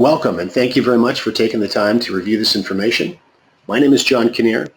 Welcome, and thank you very much for taking the time to review this information. My name is John Kinnear.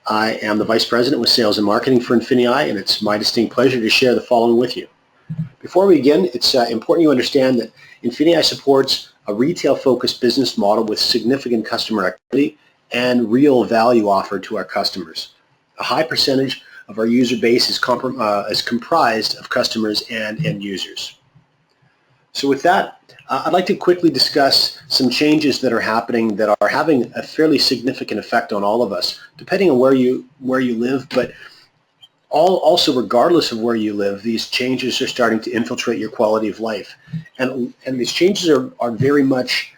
I am the Vice President with Sales and Marketing for INFINii, and it's my distinct pleasure to share the following with you. Before we begin, it's important you understand that INFINii supports a retail-focused business model with significant customer activity and real value offered to our customers. A high percentage of our user base is comprised of customers and end users. So with that, I'd like to quickly discuss some changes that are happening that are having a fairly significant effect on all of us, depending on where you live, but also regardless of where you live, these changes are starting to infiltrate your quality of life. And these changes are very much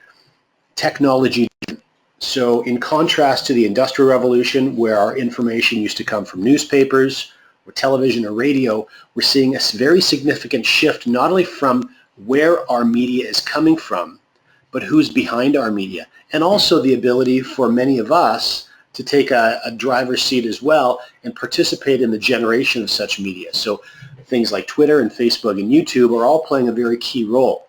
technology driven. So in contrast to the Industrial Revolution, where our information used to come from newspapers or television or radio, we're seeing a very significant shift not only from where our media is coming from, but who's behind our media, and also the ability for many of us to take a driver's seat as well and participate in the generation of such media. So things like Twitter and Facebook and YouTube are all playing a very key role.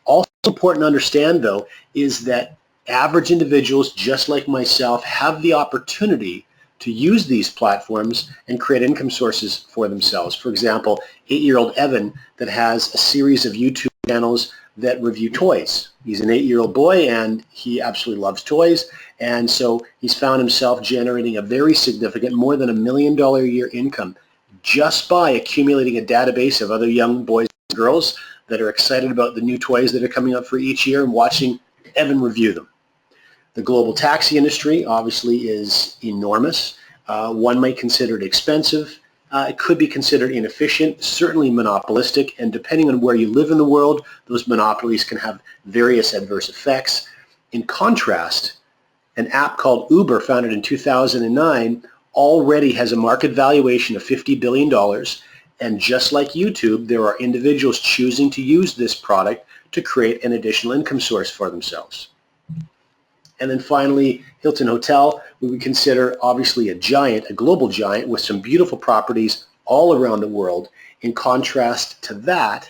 Also important to understand, though, is that average individuals just like myself have the opportunity to use these platforms and create income sources for themselves. For example, 8-year-old Evan that has a series of YouTube channels that review toys. He's an 8-year-old boy and he absolutely loves toys, and so he's found himself generating a very significant, more than $1 million a year income just by accumulating a database of other young boys and girls that are excited about the new toys that are coming up for each year and watching Evan review them. The global taxi industry obviously is enormous. One might consider it expensive. It could be considered inefficient, certainly monopolistic, and depending on where you live in the world, those monopolies can have various adverse effects. In contrast, an app called Uber, founded in 2009, already has a market valuation of $50 billion, and just like YouTube, there are individuals choosing to use this product to create an additional income source for themselves. And then finally, Hilton Hotel, we would consider obviously a global giant with some beautiful properties all around the world. In contrast to that,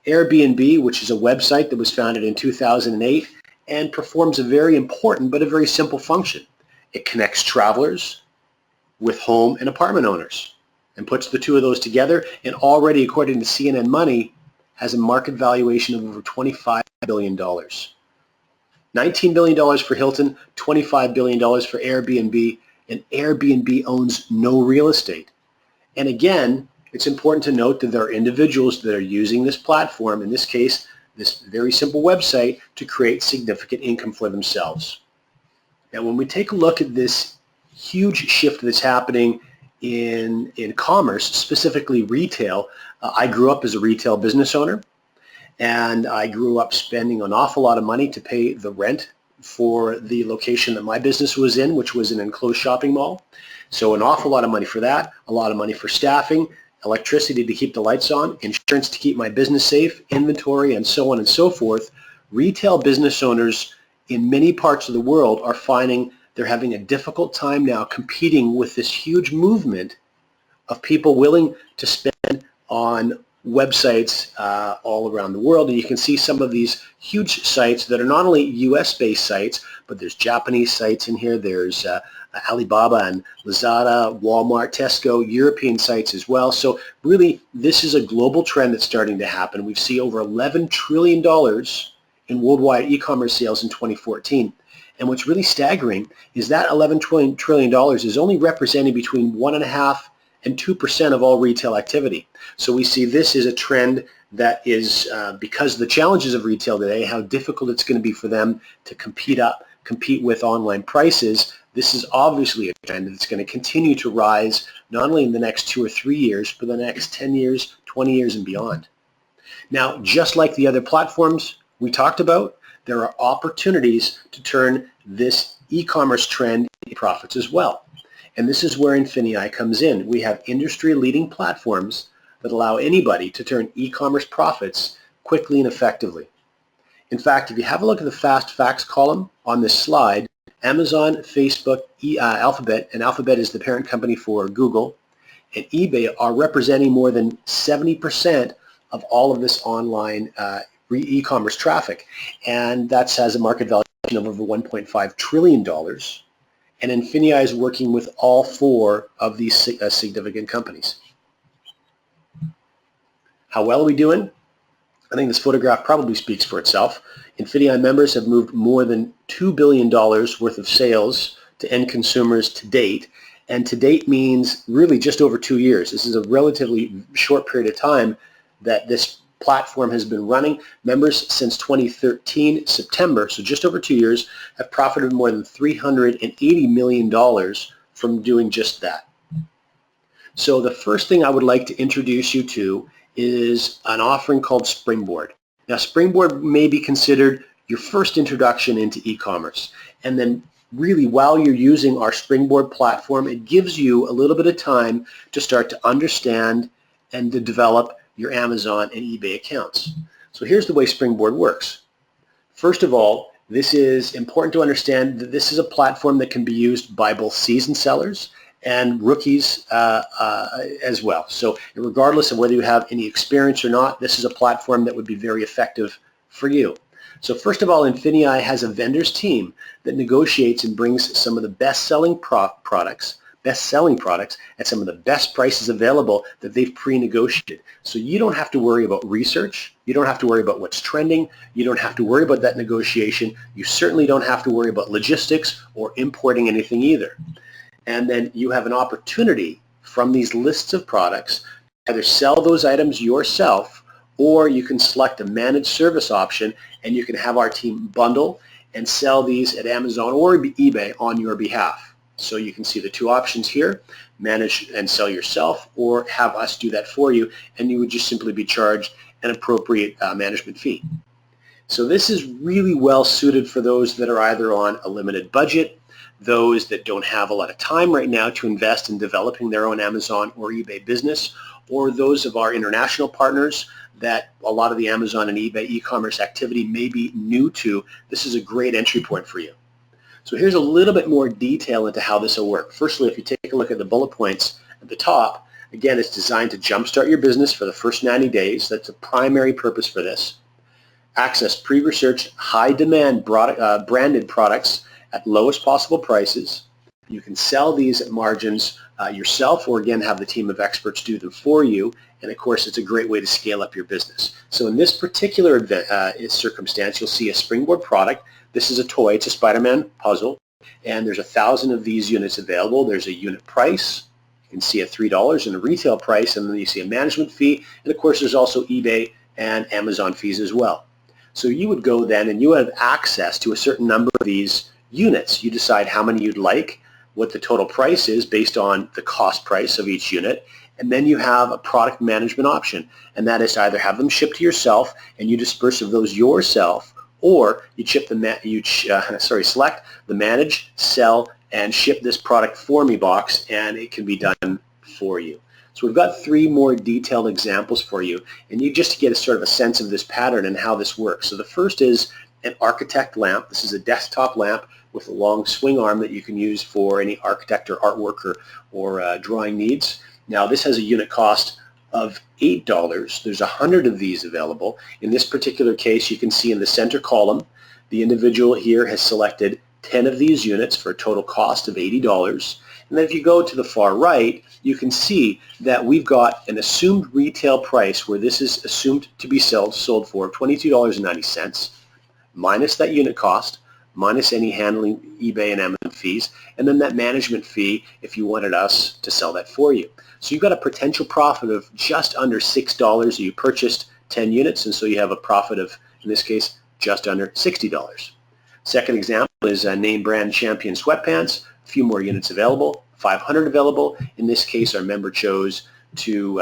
Airbnb, which is a website that was founded in 2008 and performs a very important but a very simple function. It connects travelers with home and apartment owners and puts the two of those together, and already, according to CNN Money, has a market valuation of over $25 billion. $19 billion for Hilton, $25 billion for Airbnb, and Airbnb owns no real estate. And again, it's important to note that there are individuals that are using this platform, in this case, this very simple website, to create significant income for themselves. Now, when we take a look at this huge shift that's happening in commerce, specifically retail, I grew up as a retail business owner. And I grew up spending an awful lot of money to pay the rent for the location that my business was in, which was an enclosed shopping mall. So an awful lot of money for that, a lot of money for staffing, electricity to keep the lights on, insurance to keep my business safe, inventory, and so on and so forth. Retail business owners in many parts of the world are finding they're having a difficult time now competing with this huge movement of people willing to spend on websites all around the world. And you can see some of these huge sites that are not only US-based sites, but there's Japanese sites in here. There's Alibaba and Lazada, Walmart, Tesco, European sites as well. So really, this is a global trend that's starting to happen. We've seen over $11 trillion in worldwide e-commerce sales in 2014. And what's really staggering is that $11 trillion is only representing between 1.5% and 2% of all retail activity. So we see this is a trend that is, because of the challenges of retail today, how difficult it's going to be for them to compete with online prices. This is obviously a trend that's going to continue to rise not only in the next 2 or 3 years, but the next 10 years, 20 years and beyond. Now, just like the other platforms we talked about, there are opportunities to turn this e-commerce trend into profits as well. And this is where INFINii comes in. We have industry-leading platforms that allow anybody to turn e-commerce profits quickly and effectively. In fact, if you have a look at the fast facts column on this slide, Amazon, Facebook, Alphabet, and Alphabet is the parent company for Google, and eBay are representing more than 70% of all of this online e-commerce traffic, and that has a market valuation of over $1.5 trillion. And INFINii is working with all four of these significant companies. How well are we doing? I think this photograph probably speaks for itself. INFINii members have moved more than $2 billion worth of sales to end consumers to date, and to date means really just over 2 years. This is a relatively short period of time that this platform has been running. Members since 2013 September, so just over 2 years, have profited more than $380 million from doing just that. So the first thing I would like to introduce you to is an offering called Springboard. Now, Springboard may be considered your first introduction into e-commerce, and then really while you're using our Springboard platform, it gives you a little bit of time to start to understand and to develop your Amazon and eBay accounts. So here's the way Springboard works. First of all, this is important to understand that this is a platform that can be used by both seasoned sellers and rookies as well. So regardless of whether you have any experience or not, this is a platform that would be very effective for you. So first of all, INFINii has a vendors team that negotiates and brings some of the best-selling products at some of the best prices available that they've pre-negotiated. So you don't have to worry about research. You don't have to worry about what's trending. You don't have to worry about that negotiation. You certainly don't have to worry about logistics or importing anything either. And then you have an opportunity from these lists of products to either sell those items yourself, or you can select a managed service option and you can have our team bundle and sell these at Amazon or eBay on your behalf. So you can see the two options here: manage and sell yourself, or have us do that for you, and you would just simply be charged an appropriate management fee. So this is really well suited for those that are either on a limited budget, those that don't have a lot of time right now to invest in developing their own Amazon or eBay business, or those of our international partners that a lot of the Amazon and eBay e-commerce activity may be new to. This is a great entry point for you. So here's a little bit more detail into how this will work. Firstly, if you take a look at the bullet points at the top, again, it's designed to jumpstart your business for the first 90 days. That's the primary purpose for this. Access pre-researched, high-demand branded products at lowest possible prices. You can sell these at margins yourself, or again have the team of experts do them for you. And of course, it's a great way to scale up your business. So in this particular circumstance, you'll see a Springboard product. This is a toy. It's a Spider-Man puzzle, and there's 1,000 of these units available. There's a unit price. You can see at $3 and a retail price, and then you see a management fee. And of course, there's also eBay and Amazon fees as well. So you would go then and you have access to a certain number of these units. You decide how many you'd like, what the total price is based on the cost price of each unit, and then you have a product management option, and that is to either have them shipped to yourself and you disperse of those yourself, or you select the manage, sell, and ship this product for me box, and it can be done for you. So we've got 3 more detailed examples for you, and you just get a sort of a sense of this pattern and how this works. So the first is an architect lamp. This is a desktop lamp with a long swing arm that you can use for any architect or artwork or drawing needs. Now this has a unit cost of $8. There's 100 of these available. In this particular case, you can see in the center column, the individual here has selected 10 of these units for a total cost of $80. And then if you go to the far right, you can see that we've got an assumed retail price where this is assumed to be sold for $22.90, minus that unit cost, minus any handling eBay and Amazon fees, and then that management fee if you wanted us to sell that for you. So you've got a potential profit of just under $6. You purchased 10 units, and so you have a profit of, in this case, just under $60. Second example is name brand Champion sweatpants. A few more units available, 500 available. In this case, our member chose to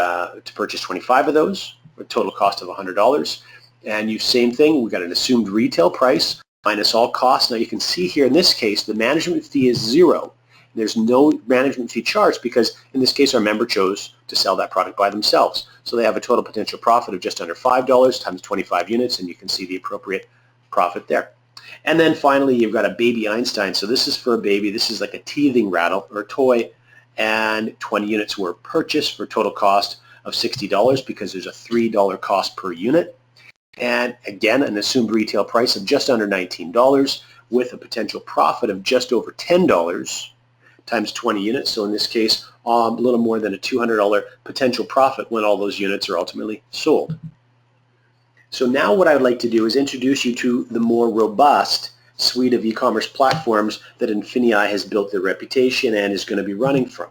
purchase 25 of those, with a total cost of $100. And same thing, we've got an assumed retail price minus all costs. Now you can see here in this case, the management fee is $0. There's no management fee charged because in this case, our member chose to sell that product by themselves. So they have a total potential profit of just under $5 times 25 units, and you can see the appropriate profit there. And then finally, you've got a baby Einstein. So this is for a baby. This is like a teething rattle or a toy, and 20 units were purchased for a total cost of $60 because there's a $3 cost per unit. and again an assumed retail price of just under $19 with a potential profit of just over $10 times 20 units. So in this case, a little more than a $200 potential profit when all those units are ultimately sold. So now what I'd like to do is introduce you to the more robust suite of e-commerce platforms that INFINii has built their reputation and is going to be running from.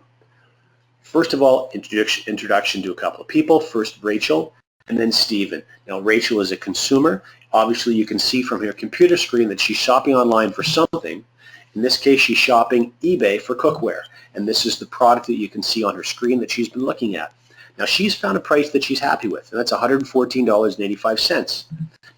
First of all, introduction to a couple of people. First, Rachel, and then Stephen. Now, Rachel is a consumer. Obviously, you can see from her computer screen that she's shopping online for something. In this case, she's shopping eBay for cookware, and this is the product that you can see on her screen that she's been looking at. Now, she's found a price that she's happy with, and that's $114.85.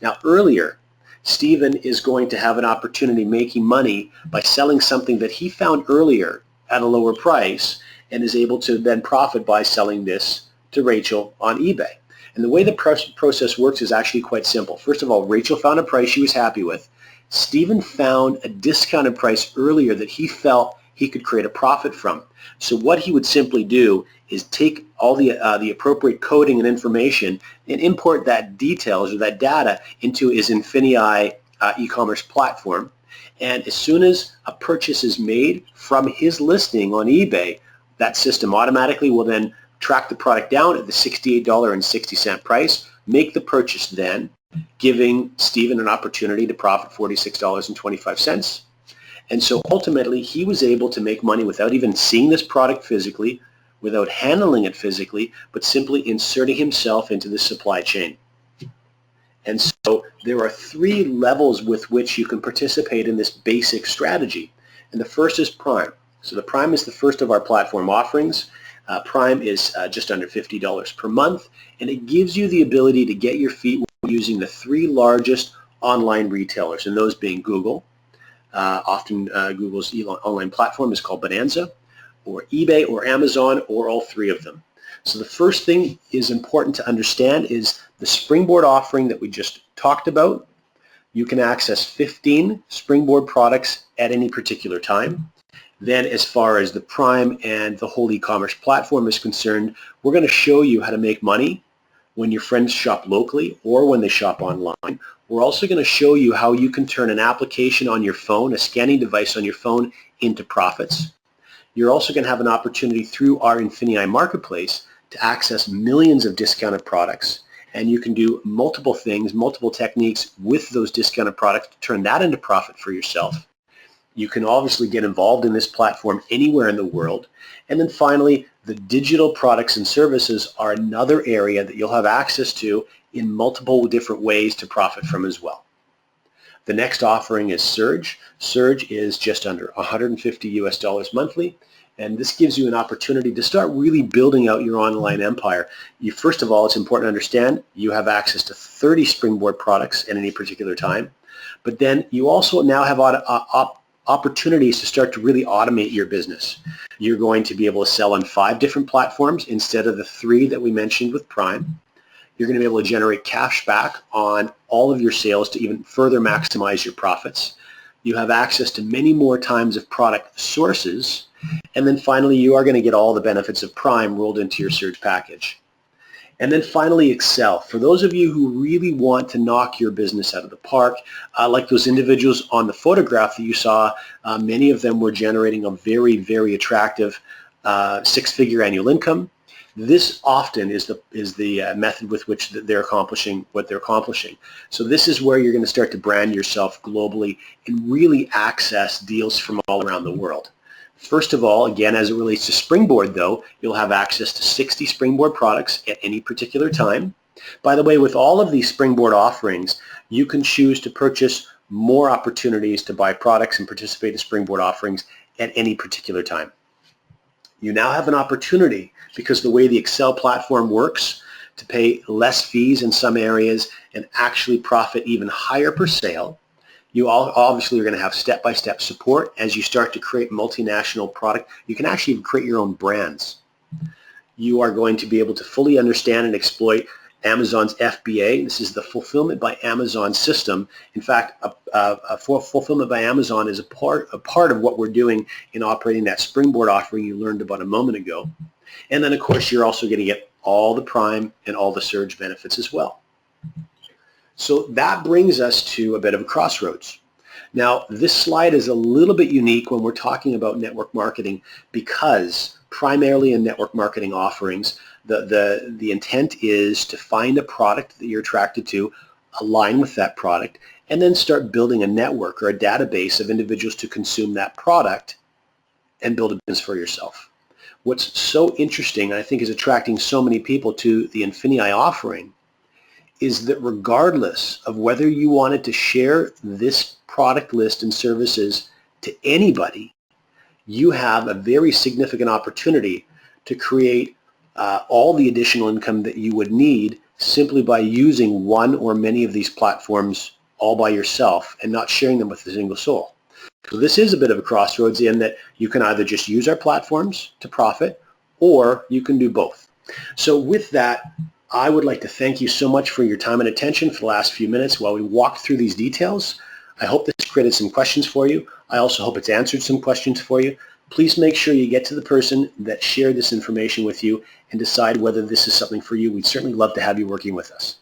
Now, earlier, Stephen is going to have an opportunity making money by selling something that he found earlier at a lower price and is able to then profit by selling this to Rachel on eBay. And the way the process works is actually quite simple. First of all, Rachel found a price she was happy with. Stephen found a discounted price earlier that he felt he could create a profit from. So what he would simply do is take all the appropriate coding and information and import that details or that data into his INFINii e-commerce platform. And as soon as a purchase is made from his listing on eBay, that system automatically will then track the product down at the $68.60 price, make the purchase then, giving Stephen an opportunity to profit $46.25. And so ultimately, he was able to make money without even seeing this product physically, without handling it physically, but simply inserting himself into the supply chain. And so there are three levels with which you can participate in this basic strategy. And the first is Prime. So the Prime is the first of our platform offerings. Prime is just under $50 per month, and it gives you the ability to get your feet using the three largest online retailers, and those being Google. Often Google's online platform is called Bonanza, or eBay, or Amazon, or all three of them. So the first thing is important to understand is the Springboard offering that we just talked about. You can access 15 Springboard products at any particular time. Then as far as the Prime and the whole e-commerce platform is concerned, we're going to show you how to make money when your friends shop locally or when they shop online. We're also going to show you how you can turn an application on your phone, a scanning device on your phone, into profits. You're also going to have an opportunity through our INFINii marketplace to access millions of discounted products. And you can do multiple things, multiple techniques with those discounted products to turn that into profit for yourself. You can obviously get involved in this platform anywhere in the world. And then finally, the digital products and services are another area that you'll have access to in multiple different ways to profit from as well. The next offering is Surge. Surge is just under $150 monthly. And this gives you an opportunity to start really building out your online empire. First of all, it's important to understand you have access to 30 Springboard products at any particular time. But then you also now have opportunities to start to really automate your business. You're going to be able to sell on 5 different platforms instead of the 3 that we mentioned with Prime. You're going to be able to generate cash back on all of your sales to even further maximize your profits. You have access to many more times of product sources. And then finally, you are going to get all the benefits of Prime rolled into your Surge package. And then finally, Excel. For those of you who really want to knock your business out of the park, like those individuals on the photograph that you saw, many of them were generating a very, very attractive 6-figure annual income. This often is the method with which they're accomplishing what they're accomplishing. So this is where you're going to start to brand yourself globally and really access deals from all around the world. First of all, again, as it relates to Springboard, though, you'll have access to 60 Springboard products at any particular time. By the way, with all of these Springboard offerings, you can choose to purchase more opportunities to buy products and participate in Springboard offerings at any particular time. You now have an opportunity, because the way the Excel platform works, to pay less fees in some areas and actually profit even higher per sale. You obviously are going to have step-by-step support as you start to create multinational product. You can actually create your own brands. You are going to be able to fully understand and exploit Amazon's FBA. This is the Fulfillment by Amazon system. In fact, Fulfillment by Amazon is a part of what we're doing in operating that Springboard offering you learned about a moment ago. And then, of course, you're also going to get all the Prime and all the Surge benefits as well. So that brings us to a bit of a crossroads. Now, this slide is a little bit unique when we're talking about network marketing because primarily in network marketing offerings, the intent is to find a product that you're attracted to, align with that product, and then start building a network or a database of individuals to consume that product and build a business for yourself. What's so interesting, and I think is attracting so many people to the INFINii offering, is that regardless of whether you wanted to share this product list and services to anybody, you have a very significant opportunity to create all the additional income that you would need simply by using one or many of these platforms all by yourself and not sharing them with a single soul. So this is a bit of a crossroads in that you can either just use our platforms to profit or you can do both. So with that, I would like to thank you so much for your time and attention for the last few minutes while we walked through these details. I hope this created some questions for you. I also hope it's answered some questions for you. Please make sure you get to the person that shared this information with you and decide whether this is something for you. We'd certainly love to have you working with us.